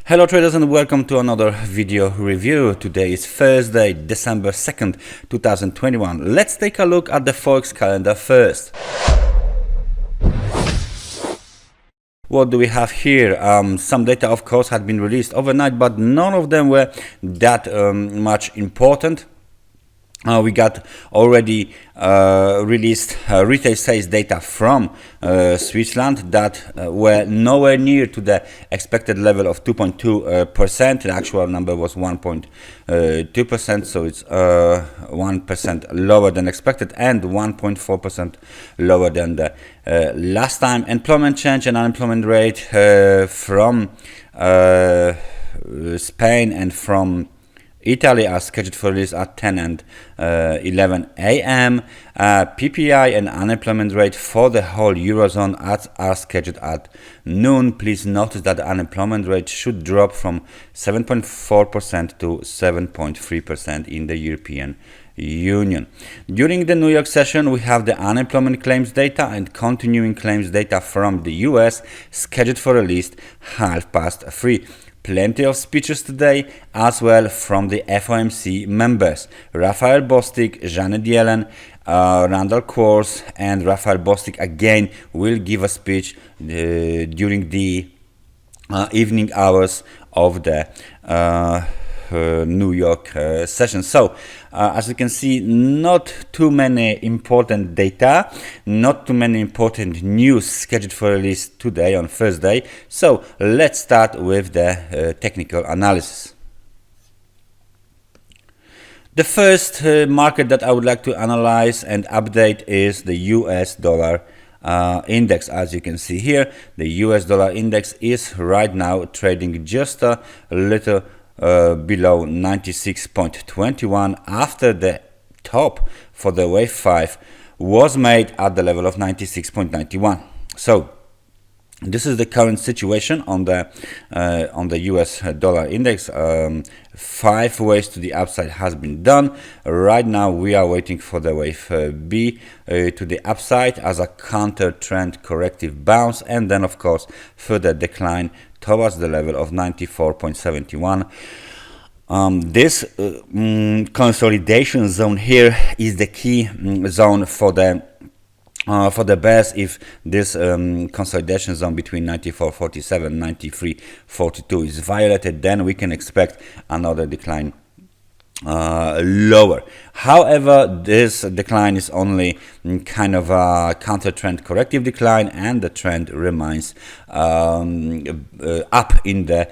Hello traders and welcome to another video review. Today is Thursday, December 2nd, 2021. Let's take a look at the Forex calendar first. What do we have here? Some data of course had been released overnight, but none of them were that much important. We got already released retail sales data from Switzerland that were nowhere near to the expected level of 2.2%. The actual number was 1.2%, so it's 1% lower than expected and 1.4% lower than the last time. Employment change and unemployment rate from Spain and from Italy are scheduled for release at 10 and 11 a.m. PPI and unemployment rate for the whole Eurozone are scheduled at noon. Please notice that the unemployment rate should drop from 7.4% to 7.3% in the European Union. During the New York session, we have the unemployment claims data and continuing claims data from the US scheduled for release 3:30. Plenty of speeches today as well from the FOMC members. Raphael Bostic, Janet Yellen, Randall Quarles and Raphael Bostic again will give a speech during the evening hours of the New York session. So as you can see, not too many important data, not too many important news scheduled for release today on Thursday. So let's start with the technical analysis. The first market that I would like to analyze and update is the US dollar index. As you can see here, the US dollar index is right now trading just a little below 96.21 after the top for the wave 5 was made at the level of 96.91. So this is the current situation on the US dollar index. 5 waves to the upside has been done. Right now we are waiting for the wave B to the upside as a counter trend corrective bounce, and then of course further decline towards the level of 94.71. This consolidation zone here is the key zone for the bears. If this consolidation zone between 94.47 and 93.42 is violated, then we can expect another decline lower. However, this decline is only kind of a counter trend corrective decline, and the trend remains up in the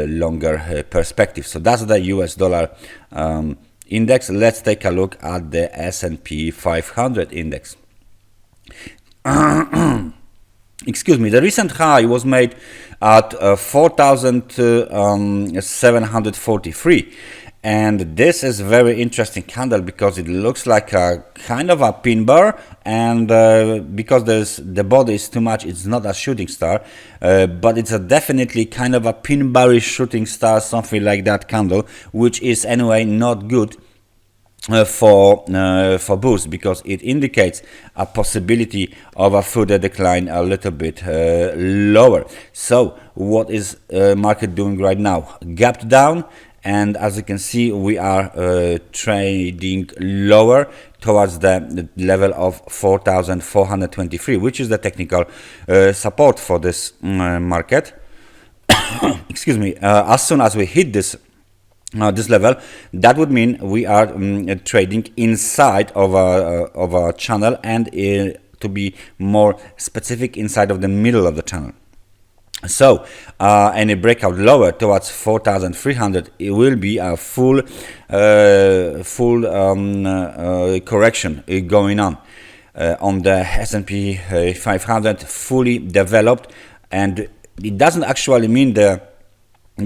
longer perspective. So that's the US dollar index. Let's take a look at the SP 500 index. Excuse me, the recent high was made at 4,743, and this is very interesting candle because it looks like a kind of a pin bar, and because the body is too much, it's not a shooting star, but it's a definitely kind of a pin bar-ish shooting star, something like that candle, which is anyway not good for bulls, because it indicates a possibility of a further decline a little bit lower. So what is market doing right now? Gapped down, and as you can see, we are trading lower towards the level of 4,423, which is the technical support for this market. Excuse me. As soon as we hit this level, that would mean we are trading inside of a channel, and to be more specific, inside of the middle of the channel. So any breakout lower towards 4,300, it will be a full correction going on the SP 500, fully developed, and it doesn't actually mean the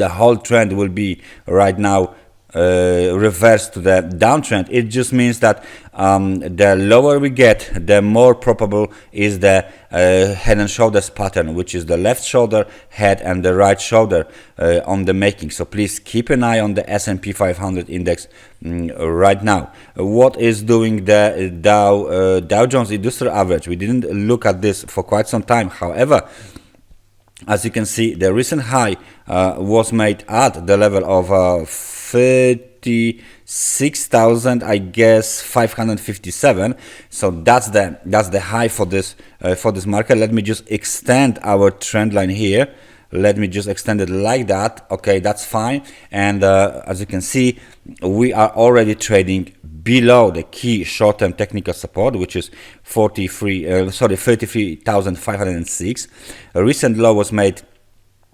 whole trend will be right now reversed to the downtrend. It just means that the lower we get, the more probable is the head and shoulders pattern, which is the left shoulder, head, and the right shoulder on the making. So please keep an eye on the S&P 500 index right now. What is doing the Dow Jones Industrial Average? We didn't look at this for quite some time. However, As you can see, the recent high was made at the level of 36,000, I guess 557. So that's the high for this market. Let me just extend our trend line here. Let me just extend it like that. Okay, that's fine. And as you can see, we are already trading below the key short-term technical support, which is 33,506. A recent low was made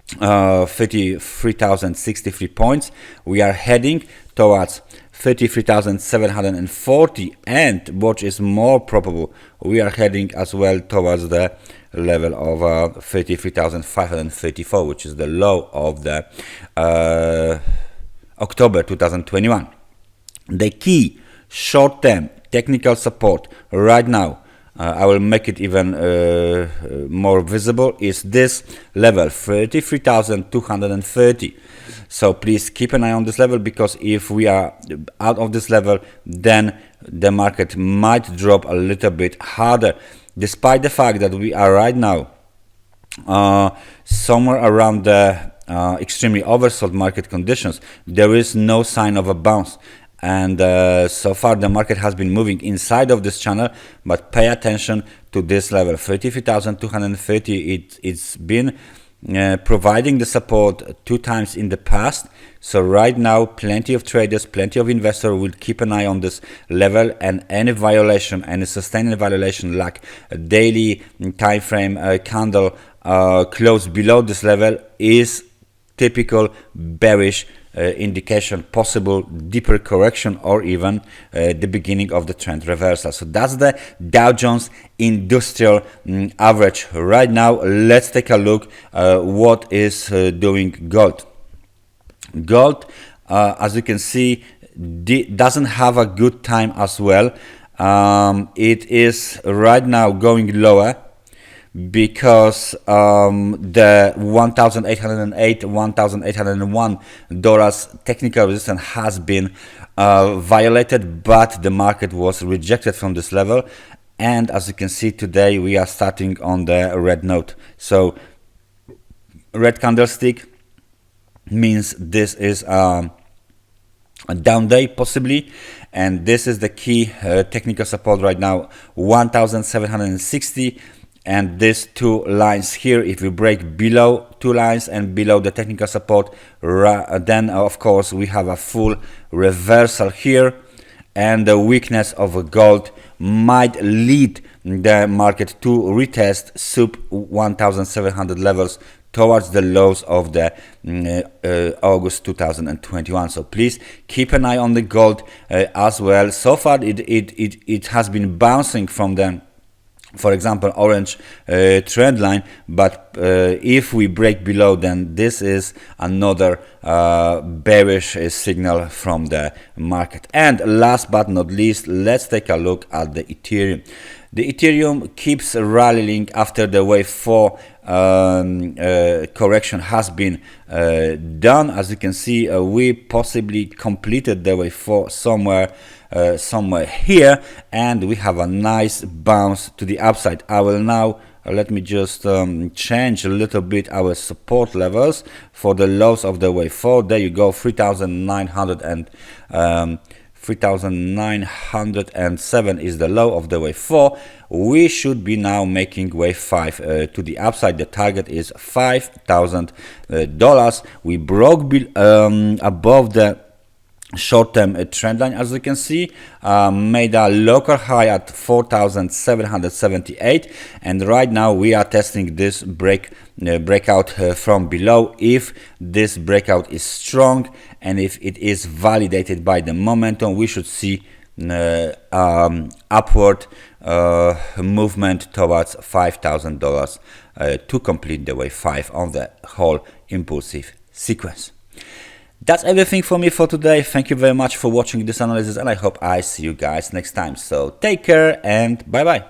33,063 points. We are heading towards 33,740, and what is more probable, we are heading as well towards the level of 33,534, which is the low of the October 2021. The key short-term technical support right now, I will make it even more visible, is this level 33,230. So please keep an eye on this level, because if we are out of this level, then the market might drop a little bit harder, despite the fact that we are right now somewhere around the extremely oversold market conditions. There is no sign of a bounce. And so far the market has been moving inside of this channel, but pay attention to this level 33,230. It's been providing the support 2 times in the past. So right now plenty of traders, plenty of investors will keep an eye on this level, and any violation, any sustained violation, like a daily time frame candle close below this level, is typical bearish indication, possible deeper correction, or even the beginning of the trend reversal. So that's the Dow Jones Industrial Average. Right now, let's take a look what is doing gold. Gold, as you can see, doesn't have a good time as well. It is right now going lower, because the 1,808, $1,801 technical resistance has been violated, but the market was rejected from this level. And as you can see, today we are starting on the red note. So red candlestick means this is a down day possibly, and this is the key technical support right now, 1,760. And these 2 lines here, if we break below 2 lines and below the technical support, then of course we have a full reversal here, and the weakness of gold might lead the market to retest sub 1,700 levels towards the lows of the August 2021. So please keep an eye on the gold as well. So far it has been bouncing from the, for example, orange trend line, but if we break below, then this is another bearish signal from the market. And last but not least, let's take a look at the Ethereum. The Ethereum keeps rallying after the wave 4 correction has been done. As you can see, we possibly completed the wave 4 somewhere here, and we have a nice bounce to the upside. I will now let me just change a little bit our support levels for the lows of the wave 4. There you go, 3,907 is the low of the wave 4. We should be now making wave 5 to the upside. The target is $5,000. We broke above the short-term trend line, as you can see, made a local high at 4,778, and right now we are testing this breakout from below. If this breakout is strong and if it is validated by the momentum, we should see upward movement towards $5,000 to complete the wave 5 on the whole impulsive sequence. That's everything for me for today. Thank you very much for watching this analysis, and I hope I see you guys next time. So take care and bye bye.